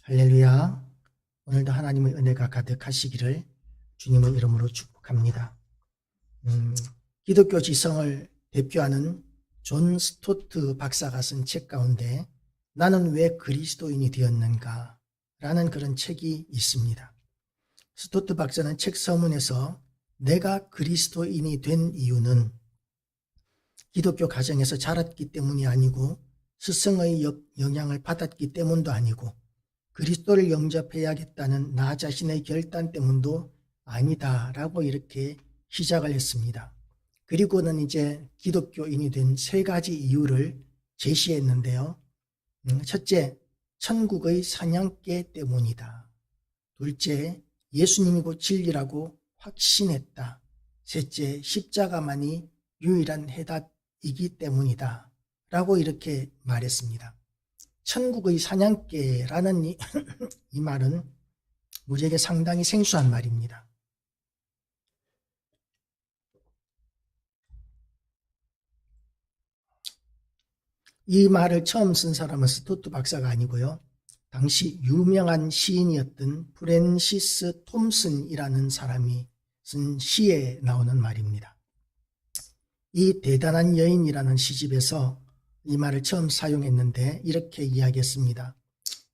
할렐루야. 오늘도 하나님의 은혜가 가득하시기를 주님의 이름으로 축복합니다. 기독교 지성을 대표하는 존 스토트 박사가 쓴 책 가운데 나는 왜 그리스도인이 되었는가 라는 그런 책이 있습니다. 스토트 박사는 책 서문에서 내가 그리스도인이 된 이유는 기독교 가정에서 자랐기 때문이 아니고 스승의 영향을 받았기 때문도 아니고 그리스도를 영접해야겠다는 나 자신의 결단 때문도 아니다라고 이렇게 시작을 했습니다. 그리고는 이제 기독교인이 된 세 가지 이유를 제시했는데요. 첫째, 천국의 사냥개 때문이다. 둘째, 예수님이고 진리라고 확신했다. 셋째, 십자가만이 유일한 해답이기 때문이다. 라고 이렇게 말했습니다. 천국의 사냥개라는 이 말은 우리에게 상당히 생소한 말입니다. 이 말을 처음 쓴 사람은 스토트 박사가 아니고요. 당시 유명한 시인이었던 프랜시스 톰슨이라는 사람이 쓴 시에 나오는 말입니다. 이 대단한 여인이라는 시집에서 이 말을 처음 사용했는데 이렇게 이야기했습니다.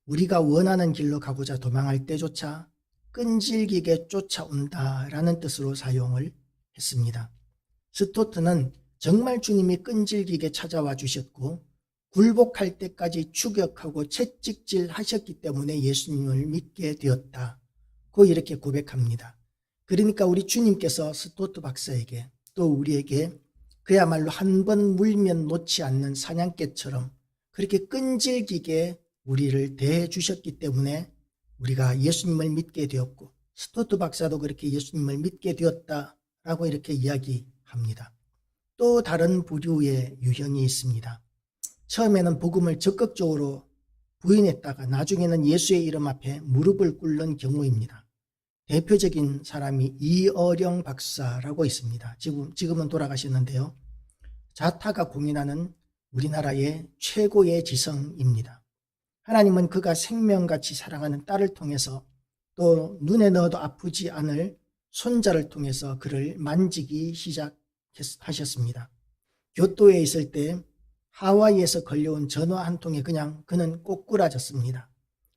우리가 원하는 길로 가고자 도망할 때조차 끈질기게 쫓아온다라는 뜻으로 사용을 했습니다. 스토트는 정말 주님이 끈질기게 찾아와 주셨고 굴복할 때까지 추격하고 채찍질 하셨기 때문에 예수님을 믿게 되었다고 이렇게 고백합니다. 그러니까 우리 주님께서 스토트 박사에게 또 우리에게 그야말로 한 번 물면 놓지 않는 사냥개처럼 그렇게 끈질기게 우리를 대해주셨기 때문에 우리가 예수님을 믿게 되었고 스토트 박사도 그렇게 예수님을 믿게 되었다라고 이렇게 이야기합니다. 또 다른 부류의 유형이 있습니다. 처음에는 복음을 적극적으로 부인했다가 나중에는 예수의 이름 앞에 무릎을 꿇는 경우입니다. 대표적인 사람이 이어령 박사라고 있습니다. 지금은 돌아가셨는데요. 자타가 공인하는 우리나라의 최고의 지성입니다. 하나님은 그가 생명같이 사랑하는 딸을 통해서 또 눈에 넣어도 아프지 않을 손자를 통해서 그를 만지기 시작하셨습니다. 교토에 있을 때 하와이에서 걸려온 전화 한 통에 그냥 그는 꼬꾸라졌습니다.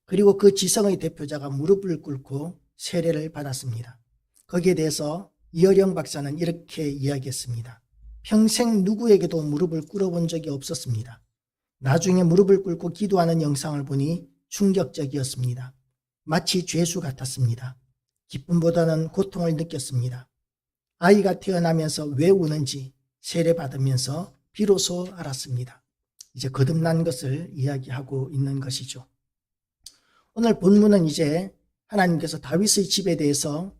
그리고 그 지성의 대표자가 무릎을 꿇고 세례를 받았습니다. 거기에 대해서 이어령 박사는 이렇게 이야기했습니다. 평생 누구에게도 무릎을 꿇어본 적이 없었습니다. 나중에 무릎을 꿇고 기도하는 영상을 보니 충격적이었습니다. 마치 죄수 같았습니다. 기쁨보다는 고통을 느꼈습니다. 아이가 태어나면서 왜 우는지 세례받으면서 비로소 알았습니다. 이제 거듭난 것을 이야기하고 있는 것이죠. 오늘 본문은 이제 하나님께서 다윗의 집에 대해서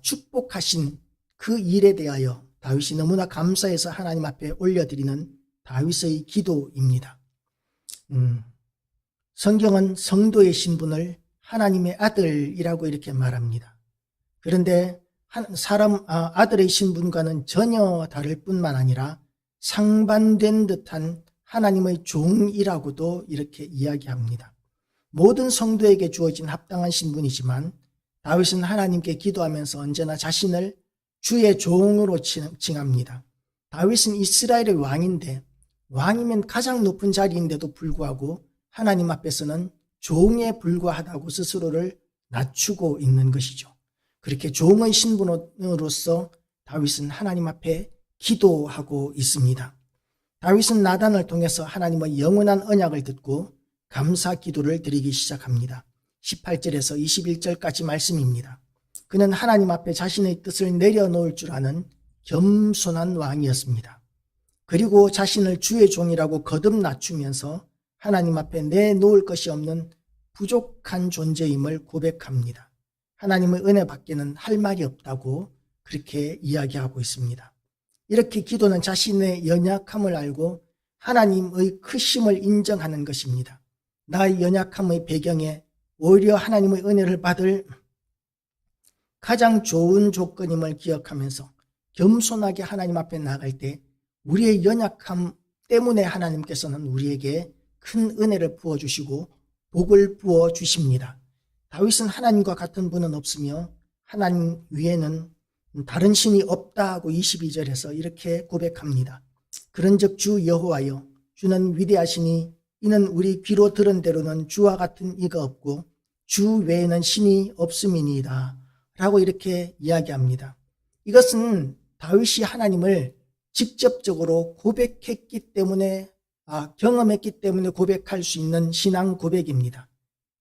축복하신 그 일에 대하여 다윗이 너무나 감사해서 하나님 앞에 올려드리는 다윗의 기도입니다. 성경은 성도의 신분을 하나님의 아들이라고 이렇게 말합니다. 그런데 아들의 신분과는 전혀 다를 뿐만 아니라 상반된 듯한 하나님의 종이라고도 이렇게 이야기합니다. 모든 성도에게 주어진 합당한 신분이지만 다윗은 하나님께 기도하면서 언제나 자신을 주의 종으로 칭합니다. 다윗은 이스라엘의 왕인데 왕이면 가장 높은 자리인데도 불구하고 하나님 앞에서는 종에 불과하다고 스스로를 낮추고 있는 것이죠. 그렇게 종의 신분으로서 다윗은 하나님 앞에 기도하고 있습니다. 다윗은 나단을 통해서 하나님의 영원한 언약을 듣고 감사 기도를 드리기 시작합니다. 18절에서 21절까지 말씀입니다. 그는 하나님 앞에 자신의 뜻을 내려놓을 줄 아는 겸손한 왕이었습니다. 그리고 자신을 주의 종이라고 거듭 낮추면서 하나님 앞에 내놓을 것이 없는 부족한 존재임을 고백합니다. 하나님의 은혜 밖에는 할 말이 없다고 그렇게 이야기하고 있습니다. 이렇게 기도는 자신의 연약함을 알고 하나님의 크심을 인정하는 것입니다. 나의 연약함의 배경에 오히려 하나님의 은혜를 받을 가장 좋은 조건임을 기억하면서 겸손하게 하나님 앞에 나아갈 때 우리의 연약함 때문에 하나님께서는 우리에게 큰 은혜를 부어주시고 복을 부어 주십니다. 다윗은 하나님과 같은 분은 없으며 하나님 위에는 다른 신이 없다고 22절에서 이렇게 고백합니다. 그런즉 주 여호와여, 주는 위대하시니 이는 우리 귀로 들은 대로는 주와 같은 이가 없고 주 외에는 신이 없음이니이다 라고 이렇게 이야기합니다. 이것은 다윗이 하나님을 직접적으로 고백했기 때문에 경험했기 때문에 고백할 수 있는 신앙 고백입니다.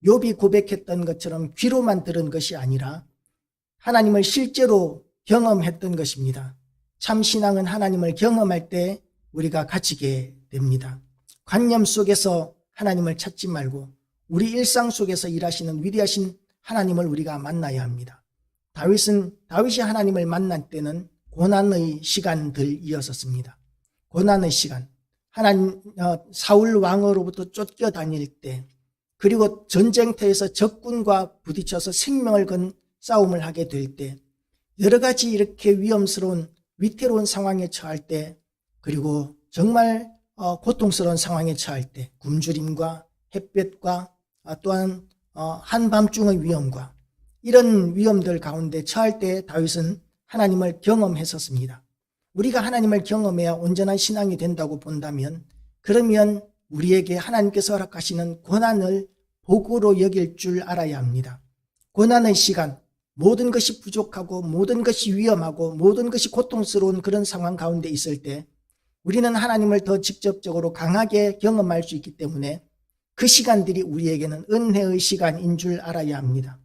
욥이 고백했던 것처럼 귀로만 들은 것이 아니라 하나님을 실제로 경험했던 것입니다. 참 신앙은 하나님을 경험할 때 우리가 가지게 됩니다. 관념 속에서 하나님을 찾지 말고 우리 일상 속에서 일하시는 위대하신 하나님을 우리가 만나야 합니다. 다윗이 하나님을 만날 때는 고난의 시간들이었습니다. 고난의 시간, 사울 왕으로부터 쫓겨다닐 때, 그리고 전쟁터에서 적군과 부딪혀서 생명을 건 싸움을 하게 될 때, 여러 가지 이렇게 위험스러운 위태로운 상황에 처할 때, 그리고 정말 고통스러운 상황에 처할 때, 굶주림과 햇볕과 또한 한밤중의 위험과 이런 위험들 가운데 처할 때 다윗은 하나님을 경험했었습니다. 우리가 하나님을 경험해야 온전한 신앙이 된다고 본다면, 그러면 우리에게 하나님께서 허락하시는 고난을 복으로 여길 줄 알아야 합니다. 고난의 시간, 모든 것이 부족하고 모든 것이 위험하고 모든 것이 고통스러운 그런 상황 가운데 있을 때 우리는 하나님을 더 직접적으로 강하게 경험할 수 있기 때문에 그 시간들이 우리에게는 은혜의 시간인 줄 알아야 합니다.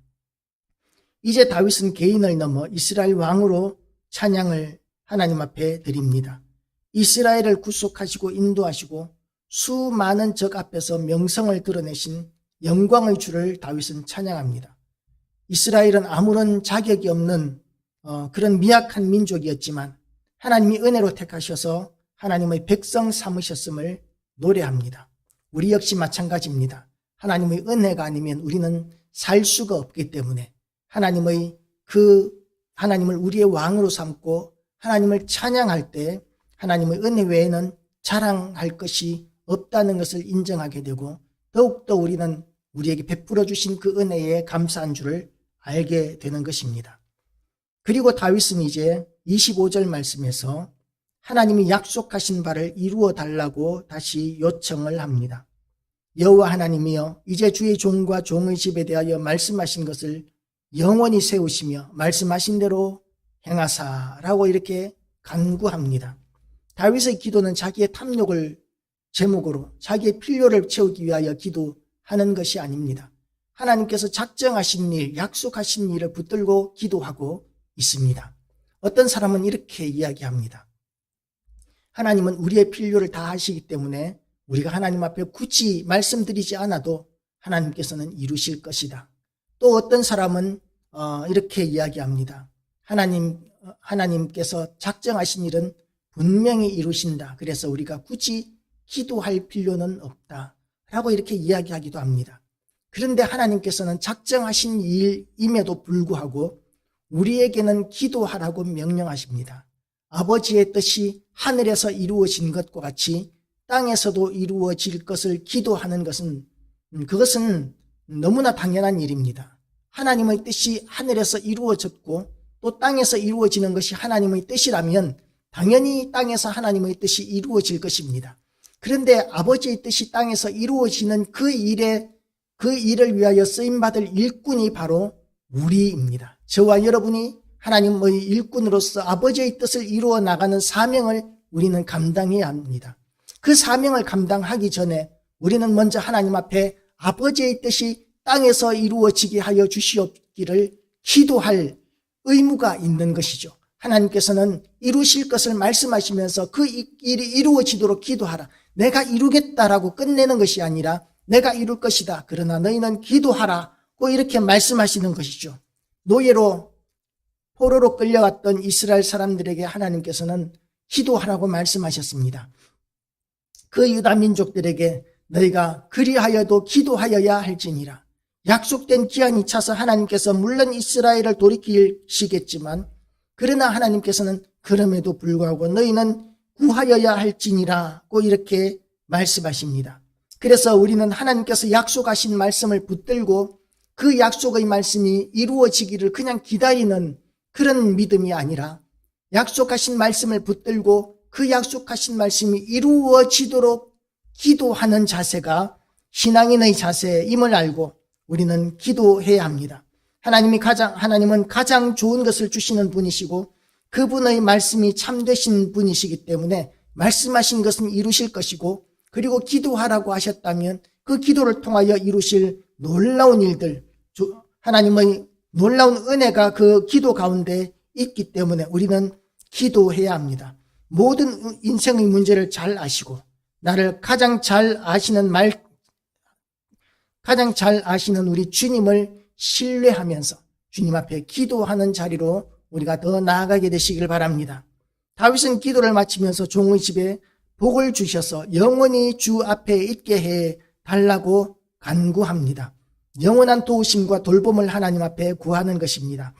이제 다윗은 개인을 넘어 이스라엘 왕으로 찬양을 하나님 앞에 드립니다. 이스라엘을 구속하시고 인도하시고 수많은 적 앞에서 명성을 드러내신 영광의 주를 다윗은 찬양합니다. 이스라엘은 아무런 자격이 없는 그런 미약한 민족이었지만 하나님이 은혜로 택하셔서 하나님의 백성 삼으셨음을 노래합니다. 우리 역시 마찬가지입니다. 하나님의 은혜가 아니면 우리는 살 수가 없기 때문에 하나님을 우리의 왕으로 삼고 하나님을 찬양할 때 하나님의 은혜 외에는 자랑할 것이 없다는 것을 인정하게 되고 더욱더 우리는 우리에게 베풀어 주신 그 은혜에 감사한 줄을 알게 되는 것입니다. 그리고 다윗은 이제 25절 말씀에서 하나님이 약속하신 바를 이루어 달라고 다시 요청을 합니다. 여호와 하나님이여, 이제 주의 종과 종의 집에 대하여 말씀하신 것을 영원히 세우시며 말씀하신 대로 행하사라고 이렇게 간구합니다. 다윗의 기도는 자기의 탐욕을 제목으로 자기의 필요를 채우기 위하여 기도하는 것이 아닙니다. 하나님께서 작정하신 일, 약속하신 일을 붙들고 기도하고 있습니다. 어떤 사람은 이렇게 이야기합니다. 하나님은 우리의 필요를 다 하시기 때문에 우리가 하나님 앞에 굳이 말씀드리지 않아도 하나님께서는 이루실 것이다. 또 어떤 사람은 이렇게 이야기합니다. 하나님께서 작정하신 일은 분명히 이루신다. 그래서 우리가 굳이 기도할 필요는 없다. 라고 이렇게 이야기하기도 합니다. 그런데 하나님께서는 작정하신 일임에도 불구하고 우리에게는 기도하라고 명령하십니다. 아버지의 뜻이 하늘에서 이루어진 것과 같이 땅에서도 이루어질 것을 기도하는 것은 그것은 너무나 당연한 일입니다. 하나님의 뜻이 하늘에서 이루어졌고 또 땅에서 이루어지는 것이 하나님의 뜻이라면 당연히 땅에서 하나님의 뜻이 이루어질 것입니다. 그런데 아버지의 뜻이 땅에서 이루어지는 그 일을 위하여 쓰임받을 일꾼이 바로 우리입니다. 저와 여러분이 하나님의 일꾼으로서 아버지의 뜻을 이루어 나가는 사명을 우리는 감당해야 합니다. 그 사명을 감당하기 전에 우리는 먼저 하나님 앞에 아버지의 뜻이 땅에서 이루어지게 하여 주시옵기를 기도할 의무가 있는 것이죠. 하나님께서는 이루실 것을 말씀하시면서 그 일이 이루어지도록 기도하라. 내가 이루겠다라고 끝내는 것이 아니라 내가 이룰 것이다. 그러나 너희는 기도하라고 이렇게 말씀하시는 것이죠. 노예로 포로로 끌려갔던 이스라엘 사람들에게 하나님께서는 기도하라고 말씀하셨습니다. 그 유다 민족들에게 너희가 그리하여도 기도하여야 할지니라. 약속된 기한이 차서 하나님께서 물론 이스라엘을 돌이키시겠지만 그러나 하나님께서는 그럼에도 불구하고 너희는 구하여야 할지니라고 이렇게 말씀하십니다. 그래서 우리는 하나님께서 약속하신 말씀을 붙들고 그 약속의 말씀이 이루어지기를 그냥 기다리는 그런 믿음이 아니라 약속하신 말씀을 붙들고 그 약속하신 말씀이 이루어지도록 기도하는 자세가 신앙인의 자세임을 알고 우리는 기도해야 합니다. 하나님은 가장 좋은 것을 주시는 분이시고 그분의 말씀이 참되신 분이시기 때문에 말씀하신 것은 이루실 것이고, 그리고 기도하라고 하셨다면 그 기도를 통하여 이루실 놀라운 일들, 하나님의 놀라운 은혜가 그 기도 가운데 있기 때문에 우리는 기도해야 합니다. 모든 인생의 문제를 잘 아시고 나를 가장 잘 아시는 우리 주님을 신뢰하면서 주님 앞에 기도하는 자리로 우리가 더 나아가게 되시길 바랍니다. 다윗은 기도를 마치면서 종의 집에 복을 주셔서 영원히 주 앞에 있게 해 달라고 간구합니다. 영원한 도우심과 돌봄을 하나님 앞에 구하는 것입니다.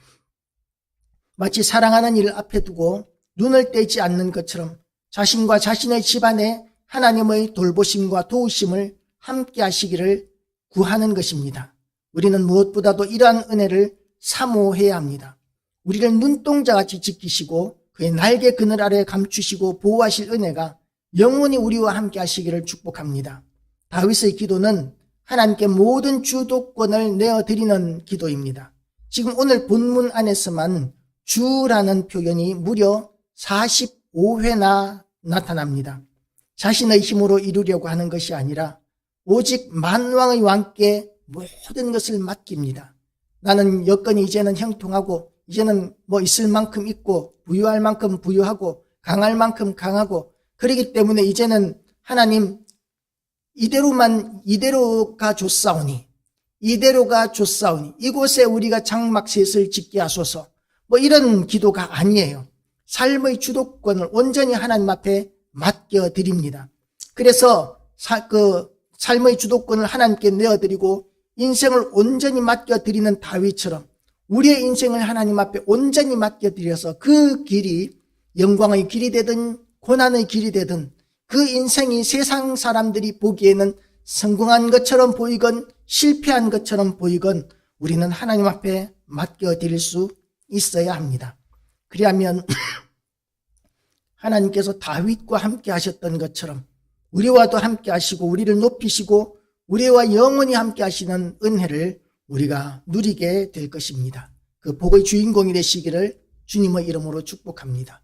마치 사랑하는 이를 앞에 두고 눈을 떼지 않는 것처럼 자신과 자신의 집안에 하나님의 돌보심과 도우심을 함께 하시기를 구하는 것입니다. 우리는 무엇보다도 이러한 은혜를 사모해야 합니다. 우리를 눈동자같이 지키시고 그의 날개 그늘 아래 감추시고 보호하실 은혜가 영원히 우리와 함께 하시기를 축복합니다. 다윗의 기도는 하나님께 모든 주도권을 내어드리는 기도입니다. 지금 오늘 본문 안에서만 주라는 표현이 무려 45회나 나타납니다. 자신의 힘으로 이루려고 하는 것이 아니라 오직 만왕의 왕께 모든 것을 맡깁니다. 나는 여건이 이제는 형통하고 이제는 있을 만큼 있고 부유할 만큼 부유하고 강할 만큼 강하고, 그렇기 때문에 이제는 하나님 이대로가 좋사오니 이곳에 우리가 장막셋을 짓게 하소서, 이런 기도가 아니에요. 삶의 주도권을 온전히 하나님 앞에 맡겨드립니다. 그래서 삶의 주도권을 하나님께 내어드리고 인생을 온전히 맡겨드리는 다윗처럼 우리의 인생을 하나님 앞에 온전히 맡겨드려서 그 길이 영광의 길이 되든 고난의 길이 되든 그 인생이 세상 사람들이 보기에는 성공한 것처럼 보이건 실패한 것처럼 보이건 우리는 하나님 앞에 맡겨드릴 수 있어야 합니다. 그리하면 하나님께서 다윗과 함께 하셨던 것처럼 우리와도 함께 하시고 우리를 높이시고 우리와 영원히 함께 하시는 은혜를 우리가 누리게 될 것입니다. 그 복의 주인공이 되시기를 주님의 이름으로 축복합니다.